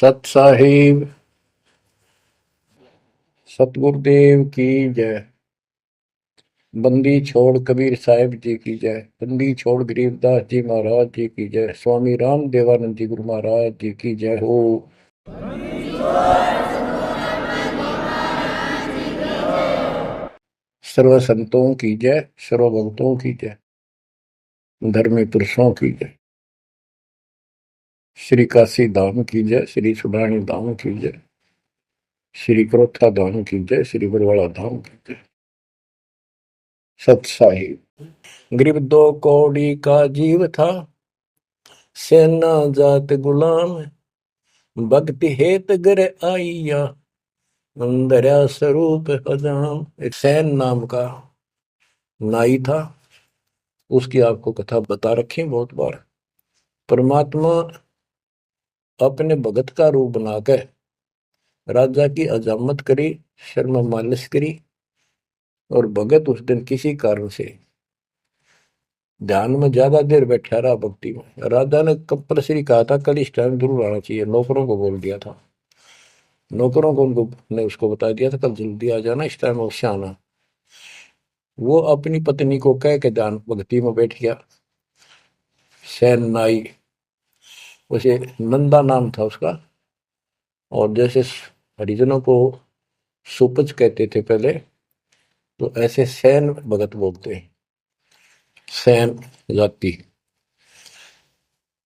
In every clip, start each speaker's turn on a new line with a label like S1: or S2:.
S1: सत साहिब सतगुरुदेव की जय। बंदी छोड़ कबीर साहिब जी की जय। बंदी छोड़ गरीबदास जी महाराज जी की जय। स्वामी राम देवानंद जी गुरु महाराज जी की जय हो। सर्व संतों की जय, सर्व भक्तों की जय, धर्मी पुरुषों की जय। श्री काशी धाम की जय, श्री सुडानी धाम की जय, श्री क्रोथा धाम की जय, श्री बरवाड़ा धाम की जय। सत साहिब। गरीब दो कौड़ी का जीव था, सेना जात गुलाम, भक्ति हेत गर आइया, अंदर स्वरूप हजाम। एक सैन नाम का नाई था, उसकी आपको कथा बता रखी बहुत बार। परमात्मा अपने भगत का रूप बनाकर राजा की अजामत करी, शर्म मालिश करी, और भगत उस दिन किसी कारण से ध्यान में ज्यादा देर बैठा रहा, भक्ति में। राजा ने कंपलसरी कहा था कल इस टाइम जरूर आना चाहिए, नौकरों को बोल दिया था। नौकरों को उनको ने उसको बता दिया था कल जल्दी आ जाना, इस टाइम अवश्य आना। वो अपनी पत्नी को कह के ध्यान भक्ति में बैठ गया। सैन नाई, उसे नंदा नाम था उसका, और जैसे हरिजनों को सुपच कहते थे पहले, तो ऐसे सैन भगत बोलते हैं, सैन जाति।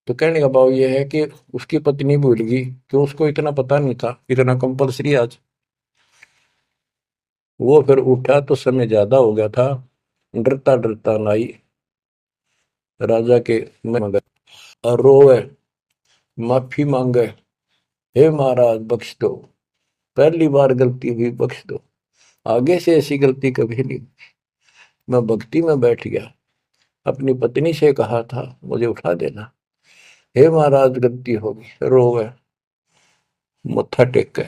S1: तो कहने का भाव यह है कि उसकी पत्नी भूल गई कि उसको इतना पता नहीं था, इतना कंपलसरी आज। वो फिर उठा तो समय ज्यादा हो गया था, डरता डरता नाई राजा के मगर और रोवे, माफी मांगे, हे महाराज बख्श दो, पहली बार गलती हुई, बख्श दो, आगे से ऐसी गलती कभी नहीं। मैं भक्ति में बैठ गया, अपनी पत्नी से कहा था मुझे उठा देना, हे महाराज गलती होगी। रोवे, मत्था टेक के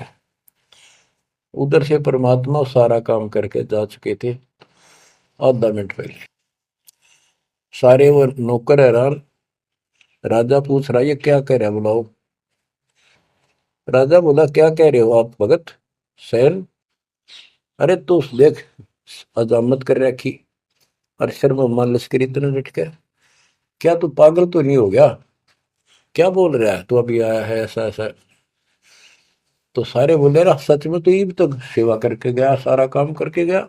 S1: उधर से परमात्मा सारा काम करके जा चुके थे आधा मिनट पहले। सारे वो नौकर हैरान। राजा पूछ रहा ये क्या कह रहा है, बुलाओ। राजा बोला क्या कह रहे हो आप भगत सैन? अरे तू देख, अजामत कर रखी और शर्म मान लश्करी इतने डट के, क्या तू पागल तो नहीं हो गया? क्या बोल रहा है तू, अभी आया है ऐसा ऐसा। तो सारे बोले रहा सच में, तो ये भी तो सेवा करके गया, सारा काम करके गया,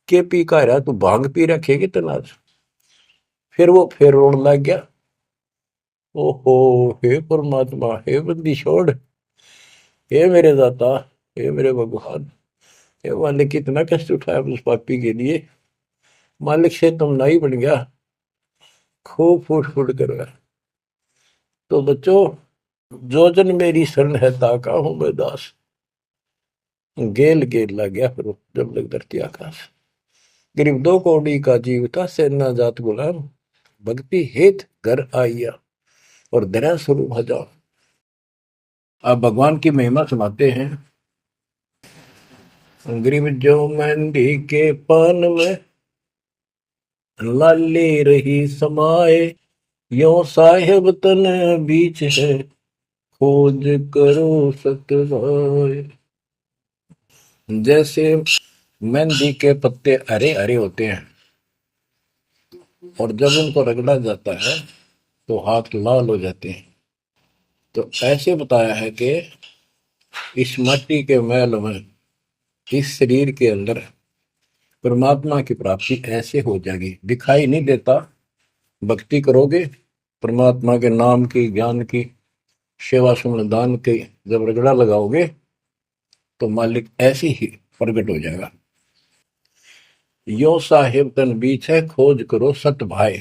S1: के पी का रहा तू, भांग पी रखेगी तनाज। फिर वो फिर रोने लग गया, ओहो, हे परमात्मा, हे बंदी छोड़, हे मेरे दाता, हे मेरे भगवान, हे मालिक कितना कष्ट उठाया उस पापी के लिए, मालिक से तुम नहीं बन गया, खूब फूट फूट कर गया। तो बच्चों, जो जन मेरी शरण है ताका हूं मैं दास। गेल गेल लग गया फिर जब लग धरती आकाश। गरीब दो कौड़ी का जीव था, सेना जात गुलाम, भक्ति हेत घर आइया, और दया स्वरूप हजार। आप भगवान की महिमा सुनाते हैं। गरीब जो मेहंदी के पान में लाली रही समाए, यो साहेब तन बीच है, खोज करो सतवाए। जैसे मेहंदी के पत्ते हरे हरे होते हैं, और जब उनको रगड़ा जाता है तो हाथ लाल हो जाते हैं, तो ऐसे बताया है कि इस मिट्टी के मैल में, इस शरीर के अंदर परमात्मा की प्राप्ति ऐसे हो जाएगी, दिखाई नहीं देता। भक्ति करोगे, परमात्मा के नाम की, ज्ञान की, सेवा सुमन दान की जब रगड़ा लगाओगे तो मालिक ऐसे ही प्रकट हो जाएगा। यो साहेब तन बीच है, खोज करो सत भाई,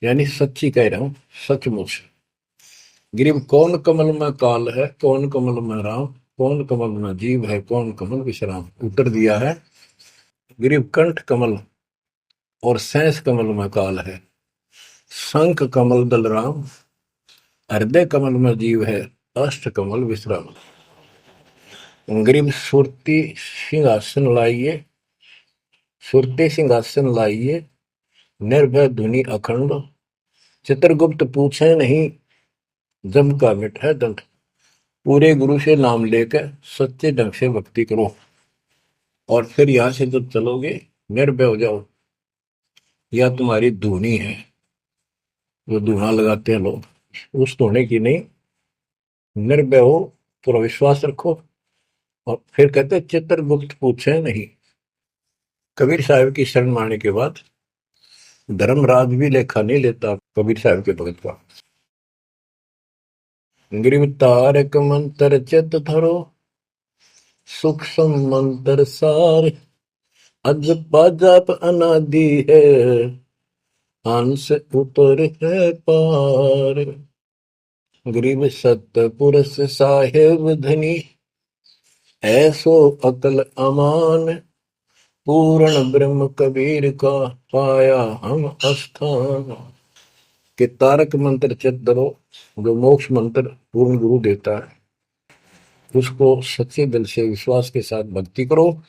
S1: यानी सच्ची कह रहा हूं, सचमुच। गिरिव कौन कमल में काल है, कौन कमल में राम, कौन कमल में जीव है, कौन कमल विश्राम। उत्तर दिया है, गिरिव कंठ कमल और सैंस कमल में काल है, शंख कमल दल राम, हृदय कमल में जीव है, अष्ट कमल विश्राम। गिरिव सुरती सिंहासन लाइए, सुरते सिंहासन लाइए, निर्भय धुनि अखंड, चित्रगुप्त पूछे नहीं, जम का मिट है दंड। पूरे गुरु से नाम लेकर सच्चे ढंग से भक्ति करो, और फिर यहां से जब चलोगे निर्भय हो जाओ। यह तुम्हारी धुनी है, जो धुना लगाते हैं लोग, उस धुने की नहीं। निर्भय हो, पूरा विश्वास रखो। और फिर कहते हैं, चित्रगुप्त पूछे नहीं। कबीर साहब की शरण मारने के बाद धर्मराज भी लेखा नहीं लेता कबीर साहब के भगत का। ग्रीव तारक मंत्र चित धरो, सूक्ष्म मंत्र सार। अजपा जाप अनादि है, हंस उतर है पार। ग्रीव सत पुरुष साहेब धनी, ऐसो अकल अमान। पूर्ण ब्रह्म कबीर का, पाया हम अस्थान। कि तारक मंत्र चित धरो, जो मोक्ष मंत्र पूर्ण गुरु देता है, उसको सच्चे दिल से विश्वास के साथ भक्ति करो।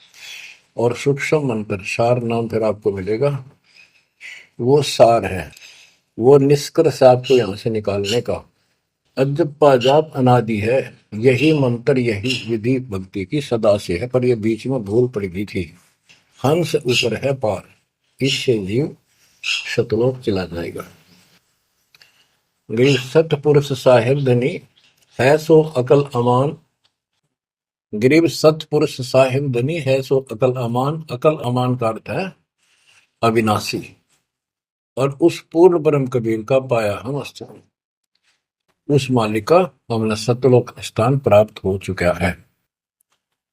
S1: और सूक्ष्म मंत्र, सार नाम फिर आपको मिलेगा, वो सार है, वो निष्कर्ष आपको यहां से निकालने का। अजपा जाप अनादि है, यही मंत्र यही विधि भक्ति की सदा से है, पर ये बीच में भूल पड़ गई थी। हंस ऊपर है पार, इससे जीव शतलोक चला जाएगा। गिर सतपुरुष साहिब धनी, है सो अकल अमान। गरीब सतपुरुष साहिब धनी, है सो अकल अमान। अकल अमान का अर्थ है अविनाशी। और उस पूर्ण ब्रह्म कबीर का पाया हम स्थान, उस मालिक का हमने सतलोक स्थान प्राप्त हो चुका है।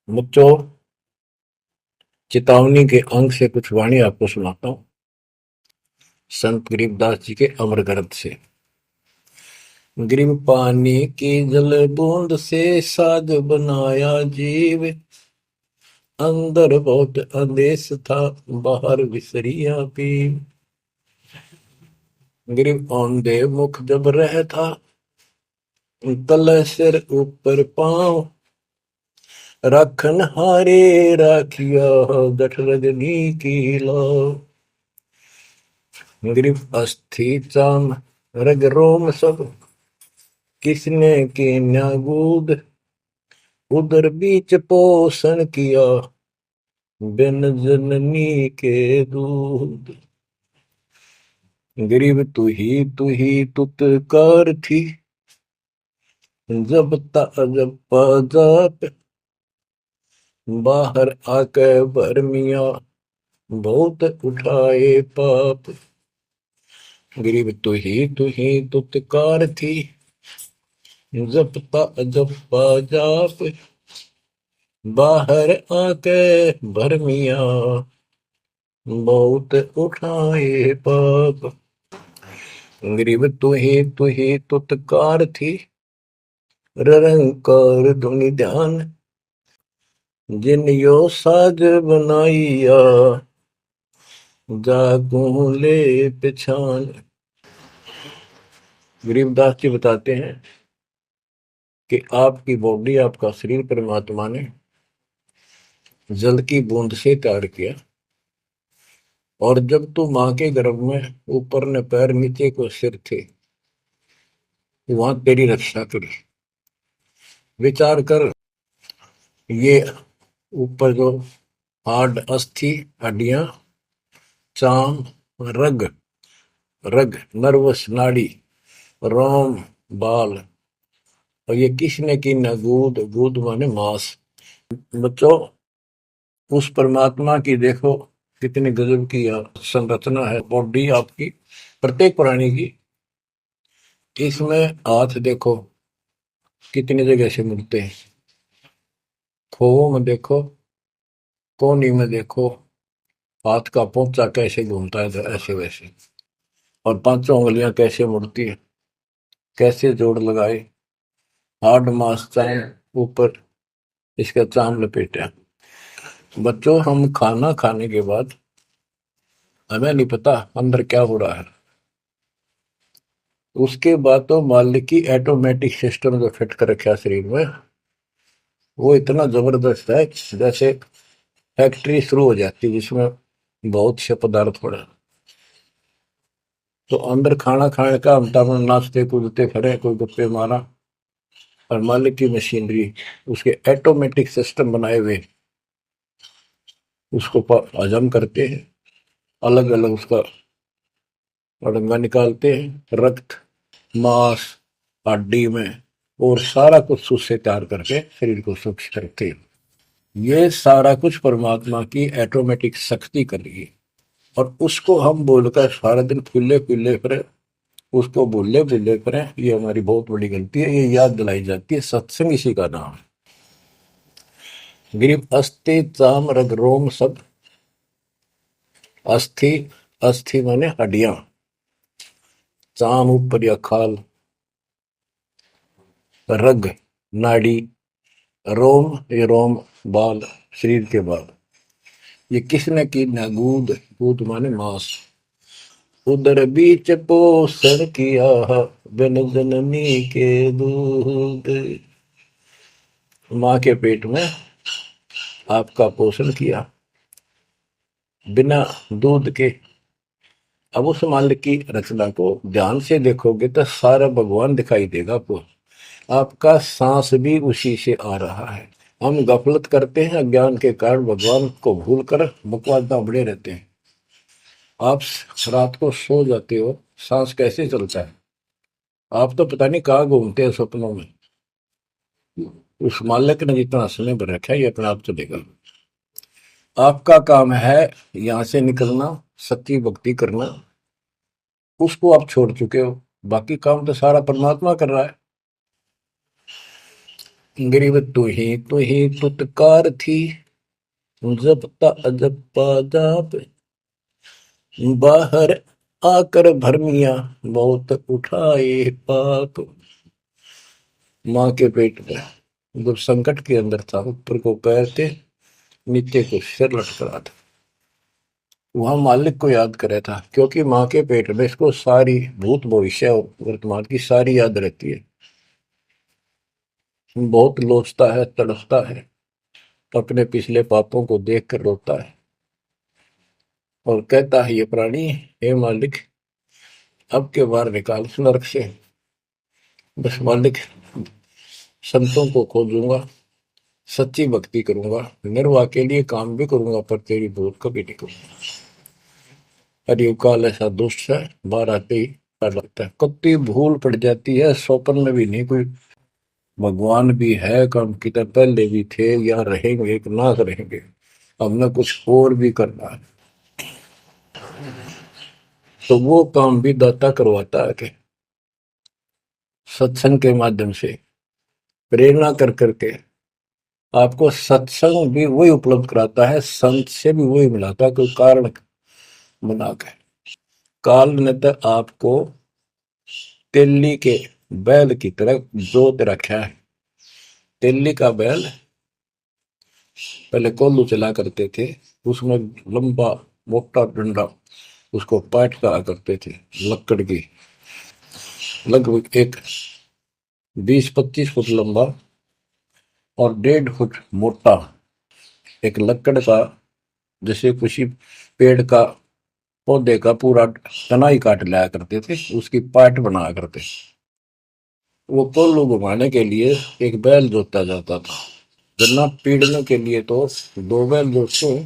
S1: बच्चों, चेतावनी के अंक से कुछ वाणी आपको सुनाता हूं, संत गरीबदास जी के अमर ग्रंथ से। ग्रीब पानी की जल बूंद से साज बनाया जीव, अंदर बहुत अंदेश था, बाहर विसरिया पीव। ग्रीब औंधे मुख जब रह था, तल सिर ऊपर पांव। राखन हारे राखिया, जठ रजनी की लाओ। ग्रीब अस्थि चाम रग रोम सब, किसने कीन्या गूद। उदर बीच पोषण किया, बिन जननी के दूध। गरीब तू ही तुतकार थी, जब जब जाप। बाहर आके भरमिया, बहुत उठाए पाप। गरीब तू ही तुतकार थी, जब जब जाप। बाहर आके भरमिया, बहुत उठाए पाप। गरीब तू ही तुतकार थी, रंकार धुनि ध्यान। जिन यो साज बनाइया, जागू ले पिछान। गरीबदास जी बताते हैं कि आपकी बॉडी, आपका शरीर परमात्मा ने जल की बूंद से तैयार किया, और जब तू मां के गर्भ में ऊपर ने पैर नीचे को सिर थे, वहां तेरी रक्षा करी। विचार कर, ये ऊपर जो हार्ड अस्थि हड्डियां, चाम रग, रग नर्वस नाड़ी, रोम बाल, और ये किसने की न गूद, गूद माने मांस। बच्चों, उस परमात्मा की देखो कितनी गजब की संरचना है बॉडी आपकी, प्रत्येक प्राणी की। इसमें हाथ देखो कितनी जगह से मिलते हैं, खोओं में देखो, कोहनी में देखो, हाथ का पोंचा कैसे घूमता है ऐसे वैसे, और पांचों उंगलियां कैसे मुड़ती है, कैसे जोड़ लगाए, हार्ड मास चाम ऊपर, इसका चाम लपेटा। बच्चों, हम खाना खाने के बाद हमें नहीं पता अंदर क्या हो रहा है। उसके बाद तो मालिक की ऑटोमेटिक सिस्टम जो फिट कर रखा शरीर में, वो इतना जबरदस्त है, जैसे फैक्ट्री शुरू हो जाती है जिसमें बहुत से पदार्थ पड़े। तो अंदर खाना खाने का हम नाचते कूदते खड़े, कोई गप्पे मारा, और मालिक की मशीनरी, उसके ऑटोमेटिक सिस्टम बनाए हुए, उसको हजम करते हैं, अलग अलग उसका अड़ंगा निकालते हैं, रक्त, मांस, हड्डी में, और सारा कुछ उससे तैयार करके शरीर को सुरक्षित रखते हैं। ये सारा कुछ परमात्मा की ऑटोमेटिक शक्ति कर रही है। और उसको हम बोलकर सारा दिन फुल्ले फुल्ले फिरे, उसको भूले भूले फिरे, ये हमारी बहुत बड़ी गलती है। ये याद दिलाई जाती है, सत्संग इसी का नाम है। गिरीब अस्थि चाम रग रोम सब। अस्थि, अस्थि माने हड्डियां, चाम ऊपर या खाल, रग नाड़ी, रोम ये रोम बाल, शरीर के बाल। ये किसने की ना? गूद, गूद माने मांस। उदर बीच पोषण किया, बिन जननी के दूध। माँ के पेट में आपका पोषण किया बिना दूध के। अब उस मालिक की रचना को ध्यान से देखोगे तो सारा भगवान दिखाई देगा आपको। आपका सांस भी उसी से आ रहा है। हम गफलत करते हैं, अज्ञान के कारण भगवान को भूल कर बकवास बड़े रहते हैं। आप रात को सो जाते हो, सांस कैसे चलता है? आप तो पता नहीं कहाँ घूमते हैं सपनों में। उस मालिक ने जितना समय भर रखा है, ये अपने आप चलेगा। आपका काम है यहां से निकलना, सच्ची भक्ति करना, उसको आप छोड़ चुके हो। बाकी काम तो सारा परमात्मा कर रहा है। गरीब तू ही तुतकार थी, जपता अजपा जाप, बाहर आकर भरमिया बहुत उठाए पाप। माँ के पेट में जब संकट के अंदर था, ऊपर को पैर थे, नीचे को सिर लटक रहा था, वहां मालिक को याद करे था, क्योंकि माँ के पेट में इसको सारी भूत भविष्य और वर्तमान की सारी याद रहती है। बहुत लोचता है, तड़पता है, अपने पिछले पापों को देख कर रोता है और कहता है, ये प्राणी, हे मालिक, अब के बार निकाल इस नरक से। बस मालिक, संतों को खोजूंगा, सच्ची भक्ति करूंगा, निर्वाह के लिए काम भी करूंगा, पर तेरी भूल कभी नहीं करूंगा। अरे काल ऐसा दुष्ट है, बाहर आते ही डर लगता है। कत्ती भूल पड़ जाती है, स्वप्न में भी नहीं कोई भगवान भी है, काम की तरह पहले भी थे या रहेंगे, एक नाथ रहेंगे, हमने कुछ और भी करना है। तो वो काम भी दाता करवाता है कि सत्संग के माध्यम से प्रेरणा कर करके आपको सत्संग भी वही उपलब्ध कराता है, संत से भी वही मिलाता है, कोई कारण बना के। काल ने तो आपको तेली के बैल की तरह जोत रखा है। तेली का बैल पहले कोल्लू चला करते थे, उसमें लंबा मोटा डंडा, उसको पाट कहा करते थे, लकड़ की, लगभग एक 20-25 फुट लंबा और 1.5 फुट मोटा, एक लकड़ का, जैसे किसी पेड़ का पौधे का पूरा तना ही काट लाया करते थे, उसकी पाट बनाया करते। वो कोल्लू घुमाने के लिए एक बैल जोता जाता था। गन्ना पीड़ने के लिए तो 2 बैल जोतते,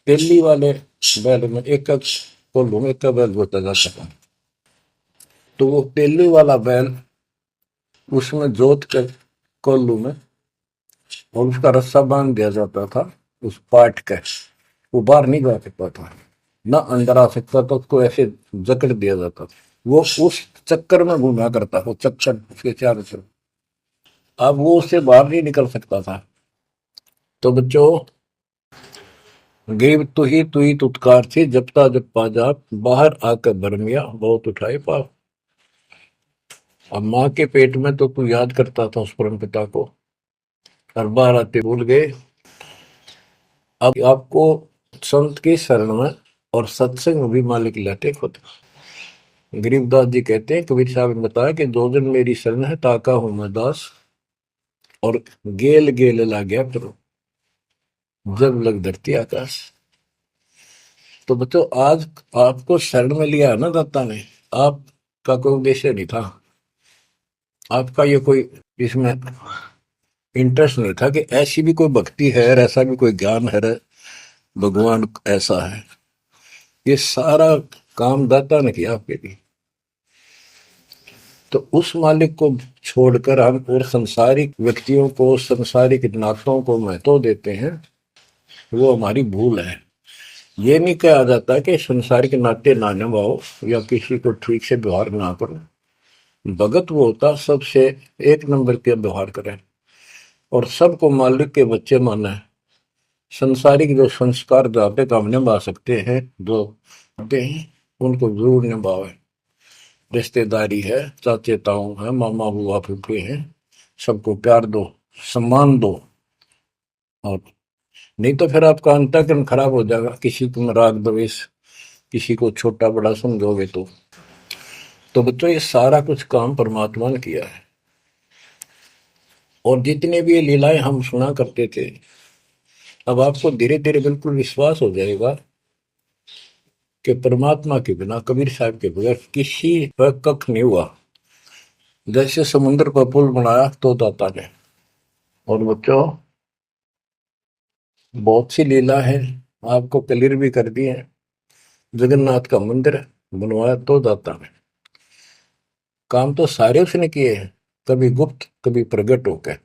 S1: तेली वाले बैल में एक एक कोल्लू में एक बैल जोता जाता था। तो वो तेली वाला बैल उसमें जोत कर कोल्लू में, और उसका रस्सा बांध दिया जाता था उस पाट का। वो बाहर नहीं जा सकता था, ना अंदर आ सकता था, उसको ऐसे जकड़ दिया जाता था। वो उस चक्कर में घूमा करता, वो चक्कर उसके चारों तरफ, अब वो उससे बाहर नहीं निकल सकता था। तो बच्चों, गरीब तू ही तुतकार थी, जपता जपा जाप, बाहर आकर भरमिया बहुत उठाए पाप। अब माँ के पेट में तो तू याद करता था उस परम पिता को, और बाहर आते भूल गए। अब आपको संत की शरण में और सत्संग में भी मालिक लाते खुद। गरीबदास जी कहते हैं, कबीर साहब ने बताया कि 2 दिन मेरी शरण है, ताका हूं मैं दास, और गेल गेल ला गया फिर जब लग धरती आकाश। तो बच्चों, आज आपको शरण में लिया है ना दाता ने, आपका कोई उद्देश्य नहीं था, आपका ये कोई इसमें इंटरेस्ट नहीं था कि ऐसी भी कोई भक्ति है और ऐसा भी कोई ज्ञान है, भगवान ऐसा है। ये सारा काम दाता ने किया आपके लिए। तो उस मालिक को छोड़कर हम और संसारिक व्यक्तियों को, संसारिक नातों को महत्व देते हैं, वो हमारी भूल है। ये नहीं कहा जाता कि संसारिक नाते ना निभाओ या किसी को ठीक से व्यवहार ना करो। भगत वो होता सबसे एक नंबर के व्यवहार करे और सबको मालिक के बच्चे माने। संसारिक जो संस्कार जाते काम निभा सकते हैं, जो आते हैं उनको जरूर निभावे। रिश्तेदारी है, चाचे ताऊ है, मामा बुआ फूफे हैं, सबको प्यार दो, सम्मान दो। और नहीं तो फिर आपका अंतःकरण खराब हो जाएगा, किसी को राग द्वेष, किसी को छोटा बड़ा समझोगे तो बच्चों ये सारा कुछ काम परमात्मा ने किया है। और जितने भी ये लीलाएं हम सुना करते थे, अब आपको धीरे धीरे बिल्कुल विश्वास हो जाएगा कि परमात्मा के बिना, कबीर साहब के बगैर किसी पर कख नहीं हुआ। जैसे समुद्र पर पुल बनाया तो दाता ने। और बच्चों बहुत सी लीला है, आपको क्लियर भी कर दी है। जगन्नाथ का मंदिर बनवाया तो दाता ने। काम तो सारे उसने किए हैं, कभी गुप्त कभी प्रकट होकर।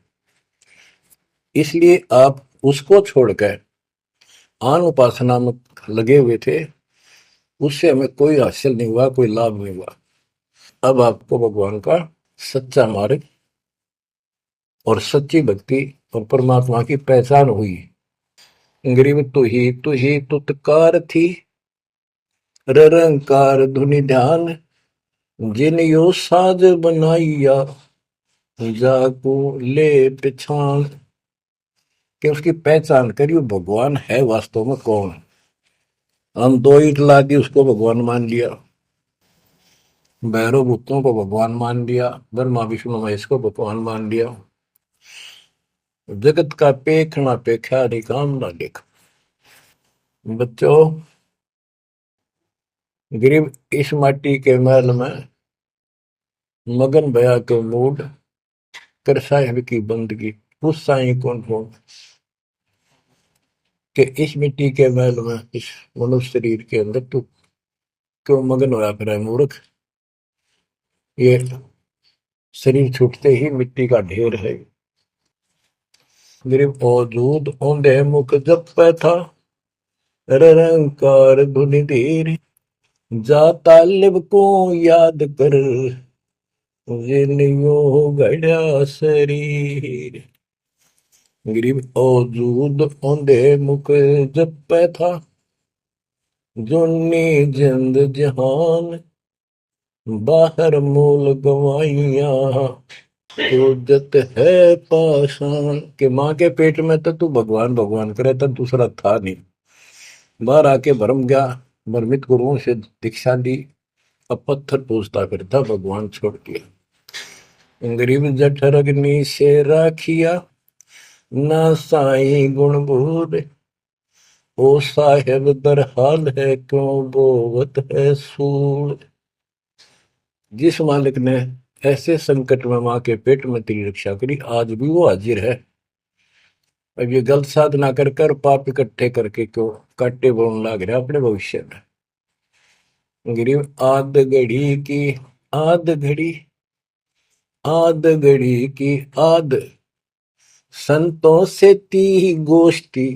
S1: इसलिए आप उसको छोड़कर आन उपासना में लगे हुए थे, उससे हमें कोई हासिल नहीं हुआ, कोई लाभ नहीं हुआ। अब आपको भगवान का सच्चा मार्ग और सच्ची भक्ति और परमात्मा की पहचान हुई। गरीब तू ही तुतकार थी, रंकार धुनि ध्यान, जिन यो साज बनाइया, जाको ले पिछान। कि उसकी पहचान करी, वो भगवान है वास्तव में कौन। हम दो ईट ला दी उसको भगवान मान लिया, भैरव भूतों को भगवान मान लिया, ब्रह्मा विष्णु महेश को भगवान मान लिया। जगत का पेखना पेखा नहीं काम ना देख। बच्चों गरीब इस माटी के महल में मगन भया के मूड कर साहिब की बंदगी, उस साई कौन कौन कि इस मिट्टी के महल में, इस मनुष्य शरीर के अंदर तू क्यों मगन होया फिर है मूर्ख। ये शरीर छूटते ही मिट्टी का ढेर है। गरीब औजूद औंधे मुख जब पे था, रंकार धुनि धीर, जा तालिब को याद कर, जिन्यो गढ़ा शरीर। गरीब औजूद औंधे मुख जब पे था, जोनी जिंद जहान, बाहर मूल गवाइया, उद्यत है पाषाण। के माँ के पेट में तो तू भगवान भगवान करे, तो दूसरा था नहीं। बाहर आके भरम गया, भ्रमित गुरुओं से दीक्षा ली, अब पत्थर पूछता फिरता भगवान छोड़ दिया। गरीब जठर अग्नि से राखिया, ना साई गुण बूढ़, ओ साहेब दर हाल है क्यों बोवत है सूल। जिस मालिक ने ऐसे संकट में माँ के पेट में तेरी रक्षा करी, आज भी वो हाजिर है। अब ये गलत साधना कर कर पाप इकट्ठे करके क्यों काटे बोलने लग रहे अपने भविष्य में। गरीब आद घड़ी आद घड़ी की आद, संतों से ती गोष्ठी,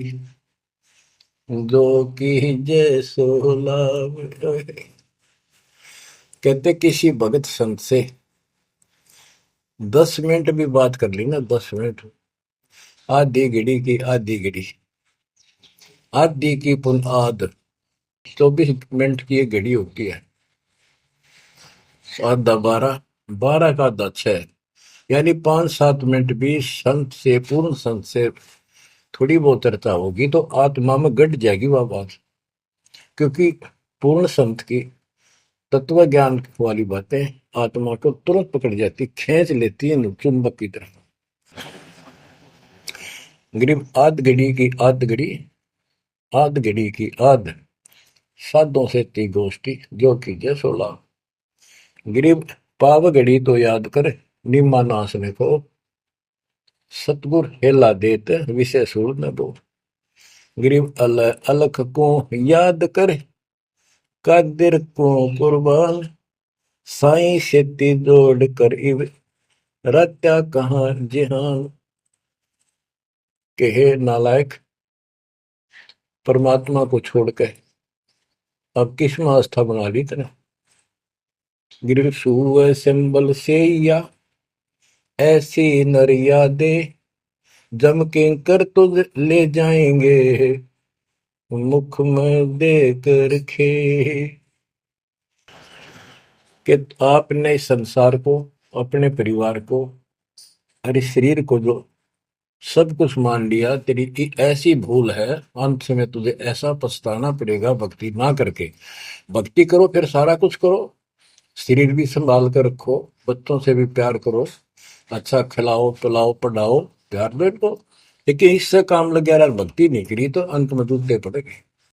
S1: जो की जय सोलाव। कहते किसी भगत संत से 10 मिनट भी बात कर ली ना, 10 मिनट, आधी घड़ी की आधी घड़ी, आधी की पुन आध, 24 मिनट की एक घड़ी होती है। आधा 12, 12 का आधा 6, यानी 5-7 मिनट भी संत से, पूर्ण संत से थोड़ी बहुत चर्चा होगी तो आत्मा में गट जाएगी वह बात। क्योंकि पूर्ण संत की तत्व ज्ञान वाली बातें आत्मा को तुरंत पकड़ जाती, खींच लेती है चुंबक की तरह। गरीब आध घड़ी की आध घड़ी, आध घड़ी की आध, साधों से ती गोष्ठी, जो कीजिए 16। गरीब पाव घड़ी तो याद कर, निम्मा नासने को, सतगुर हेला देत विषय सूर न दो। गरीब अलख को याद कर कादिर को कुर्बान। साईं सेती जोड़ कर इव रत्या कहाँ जिहान। के हे नालायक, परमात्मा को छोड़ के अब किस में आस्था बना ली तेने। गिर सुअ सिंबल से या ऐसी नरिया दे। जम के कर तो ले जाएंगे मुख में दे कर खे। कि आपने संसार को, अपने परिवार को, अरे शरीर को जो सब कुछ मान लिया, तेरी ऐसी भूल है, अंत में तुझे ऐसा पछताना पड़ेगा भक्ति ना करके। भक्ति करो फिर सारा कुछ करो, शरीर भी संभाल कर रखो, बच्चों से भी प्यार करो, अच्छा खिलाओ पिलाओ पढ़ाओ प्यार दो। लेकिन इससे काम लग गया, भक्ति नहीं करी तो अंत में दूसरे पड़ेगी।